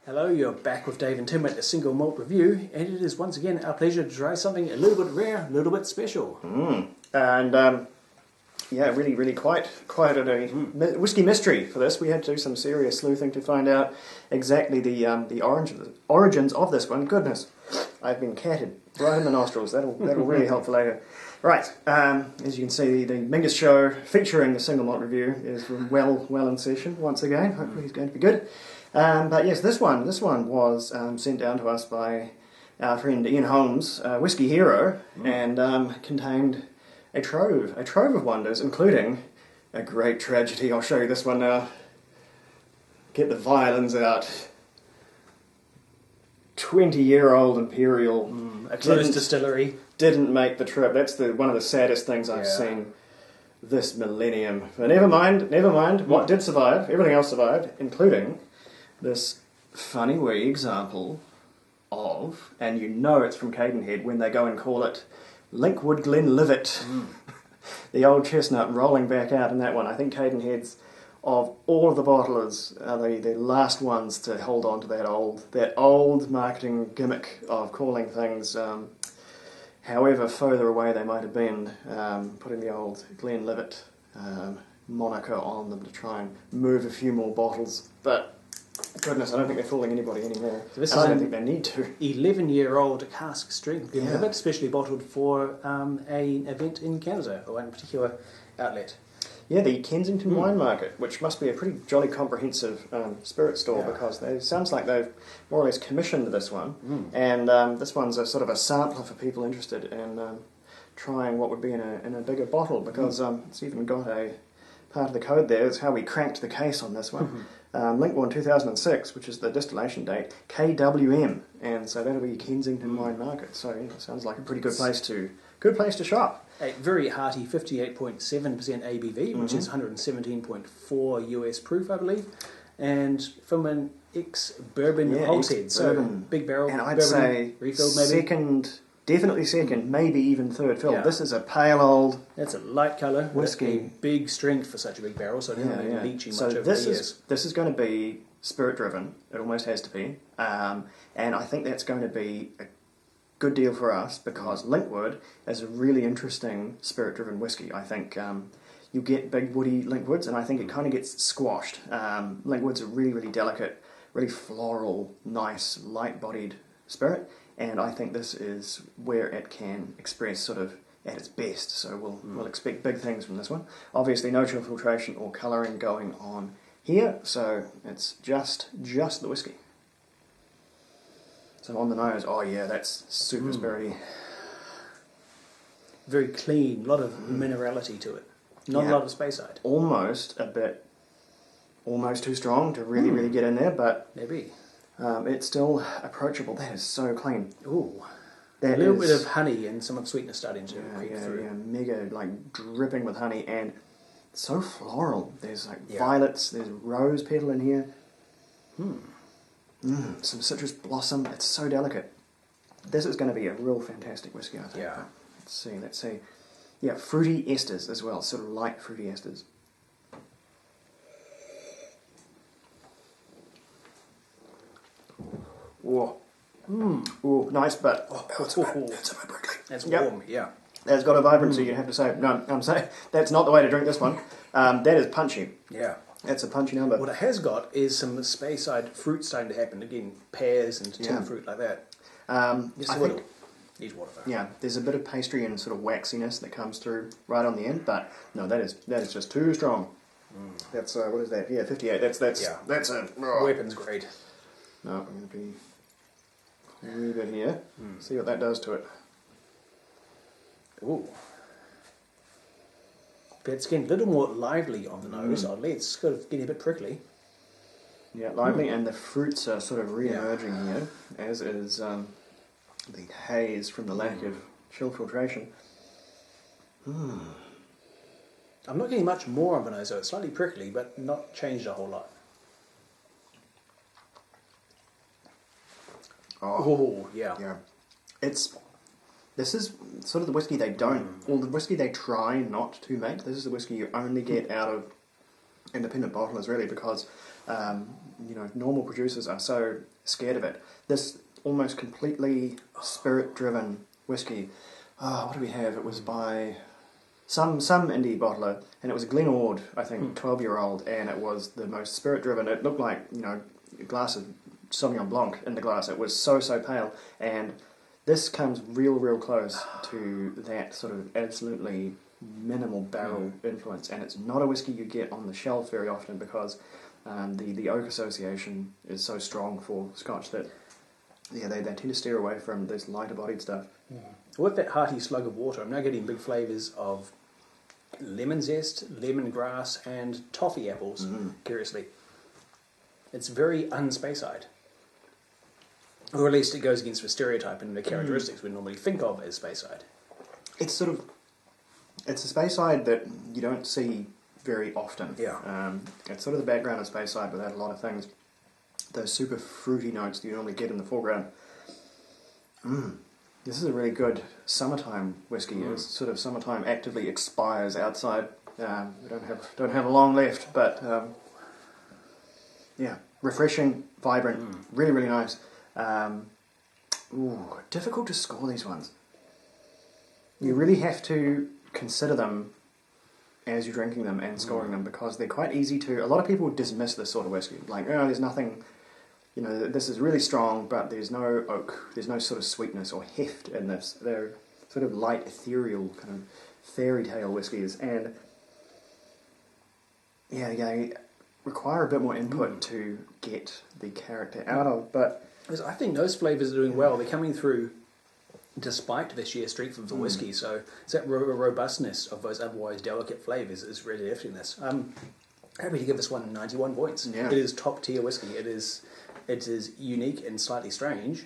Hello, you're back with Dave and Tim at the Single Malt Review, and it is once again our pleasure to try something a little bit rare, a little bit special. Yeah, really quite a whiskey mystery for this. We had to do some serious sleuthing to find out exactly the origins of this one. Goodness, I've been catted right in the nostrils. That'll really help for later. Right, as you can see, the Mingus show featuring the Single Malt Review is well in session once again. Hopefully he's going to be good. But yes, this one was sent down to us by our friend Ian Holmes, Whiskey Hero, and contained a trove of wonders, including a great tragedy. I'll show you this one now. Get the violins out. 20-year-old Imperial. A closed distillery. Didn't make the trip. That's one of the saddest things I've seen this millennium. But never mind. What did survive? Everything else survived, including this funny wee example of, and you know it's from Cadenhead when they go and call it Linkwood-Glenlivet. The old chestnut rolling back out in that one. I think Cadenhead's, of all of the bottlers, are the last ones to hold on to that old marketing gimmick of calling things, however further away they might have been, putting the old Glenlivet moniker on them to try and move a few more bottles. But goodness, I don't think they're fooling anybody anymore. So this I don't think they need to. 11-year-old cask strength Glenlivet, specially bottled for an event in Canada, or one particular outlet. Yeah, the Kensington Wine Market, which must be a pretty jolly comprehensive spirit store, because it sounds like they've more or less commissioned this one. And this one's a sort of a sampler for people interested in trying what would be in a bigger bottle, because it's even got a part of the code there. It's how we cracked the case on this one. Linkwood 2006, which is the distillation date, KWM, and so that'll be Kensington Wine Market. So yeah, it sounds like a pretty good place to shop. A very hearty 58.7% ABV, which is 117.4 US proof, I believe, and from an ex-Bourbon hogshead, so big barrel, and I'd bourbon say refilled maybe. Definitely second, maybe even third fill. This is a pale old. That's a light colour, whiskey, a big strength for such a big barrel, so it doesn't need leaching much over the years. This is going to be spirit driven. It almost has to be, and I think that's going to be a good deal for us because Linkwood is a really interesting spirit driven whiskey. I think you get big woody Linkwoods, and I think it kind of gets squashed. Linkwood's a really delicate, really floral, nice, light bodied spirit. And I think this is where it can express sort of at its best. So we'll expect big things from this one. Obviously no chill filtration or colouring going on here, so it's just the whiskey. So on the nose, oh yeah, that's super spirity. Very clean, a lot of minerality to it. Not a lot of Speyside. Almost too strong to really get in there, but maybe. It's still approachable. That is so clean. Ooh. A little bit of honey and some of the sweetness starting to creep through. Yeah, mega, like dripping with honey, and so floral. There's like violets, there's rose petal in here. Some citrus blossom. It's so delicate. This is going to be a real fantastic whiskey, I think. Yeah. Let's see. Yeah, fruity esters as well, sort of light fruity esters. Whoa. Ooh, nice, but it's a bit prickly. That's warm, yeah. That's got a vibrancy, you have to say. No, I'm saying that's not the way to drink this one. That is punchy. Yeah. That's a punchy number. What it has got is some Speyside fruit starting to happen. Again, pears and tin fruit like that. I think, needs water though. Yeah, there's a bit of pastry and sort of waxiness that comes through right on the end, but no, that is just too strong. That's what is that? Yeah, 58. That's a weapons grade. No, I'm going to be a wee bit here. See what that does to it. Ooh. But it's getting a little more lively on the nose, oddly. It's sort of getting a bit prickly. Yeah, lively, and the fruits are sort of re-emerging here, as is the haze from the lack of chill filtration. I'm not getting much more on the nose, though. It's slightly prickly, but not changed a whole lot. Oh, yeah. This is sort of the whiskey they don't, or the whiskey they try not to make. This is the whiskey you only get out of independent bottlers, really, because Normal producers are so scared of it. This almost completely spirit-driven whiskey. Oh, what do we have? It was by some indie bottler, and it was a Glenord, I think, 12-year-old, and it was the most spirit-driven. It looked like, a glass of Sauvignon Blanc in the glass. It was so pale, and this comes real close to that sort of absolutely minimal barrel influence, and it's not a whiskey you get on the shelf very often because the oak association is so strong for Scotch that they tend to steer away from this lighter bodied stuff. With that hearty slug of water, I'm now getting big flavours of lemon zest, lemongrass, and toffee apples, curiously. It's very unspace-eyed. Or at least it goes against the stereotype and the characteristics we normally think of as space-eyed. It's a space-eyed that you don't see very often. Yeah. It's sort of the background of space-eyed without a lot of things. Those super fruity notes that you normally get in the foreground. This is a really good summertime whiskey. As sort of summertime actively expires outside. We don't have long left, but refreshing, vibrant, really nice. Difficult to score these ones. You really have to consider them as you're drinking them and scoring them because they're quite easy to... A lot of people dismiss this sort of whiskey. Like, there's nothing... this is really strong, but there's no oak. There's no sort of sweetness or heft in this. They're sort of light, ethereal, kind of fairy tale whiskies. And, they require a bit more input to get the character out of, but... I think those flavours are doing well. They're coming through despite the sheer strength of the whiskey. So it's that robustness of those otherwise delicate flavours is really lifting this. I'm happy to give this one 91 points. Yeah. It is top tier whiskey. It is unique and slightly strange,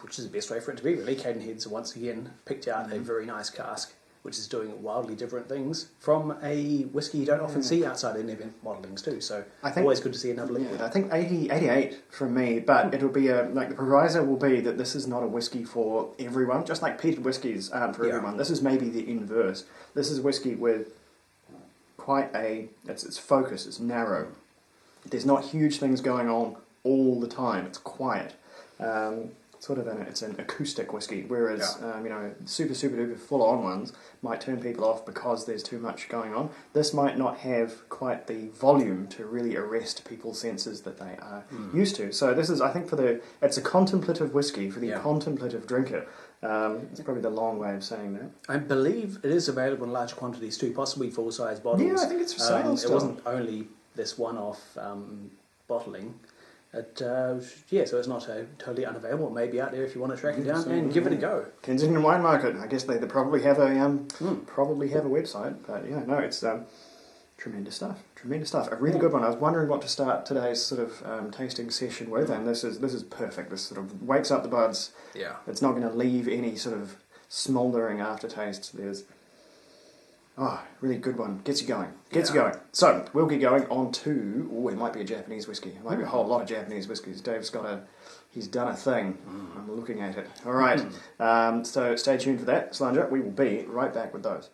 which is the best way for it to be, really. Cadenhead's once again picked out a very nice cask, which is doing wildly different things from a whiskey you don't often see outside in event modellings too. So I think always good to see another Linkwood. I think 88 from me, but it'll be the proviso will be that this is not a whiskey for everyone, just like peated whiskies aren't for everyone. This is maybe the inverse. This is whiskey with quite it's focus, it's narrow. There's not huge things going on all the time. It's quiet. It's an acoustic whiskey, whereas super duper full on ones might turn people off because there's too much going on. This might not have quite the volume to really arrest people's senses that they are used to. So this is, I think, it's a contemplative whiskey for the contemplative drinker. It's probably the long way of saying that. I believe it is available in large quantities too, possibly full size bottles. Yeah, I think it's for sale still. It wasn't only this one-off bottling. So it's not totally unavailable. It may be out there if you want to track it down and give it a go. Kensington Wine Market. I guess they probably have a website, but it's tremendous stuff. A really good one. I was wondering what to start today's sort of tasting session with, and this is perfect. This sort of wakes up the buds. Yeah, it's not going to leave any sort of smouldering aftertaste. Really good one. Gets you going. So, we'll get going on to... it might be a Japanese whiskey. It might be a whole lot of Japanese whiskies. Dave's he's done a thing. I'm looking at it. All right. So, stay tuned for that. Slanger, we will be right back with those.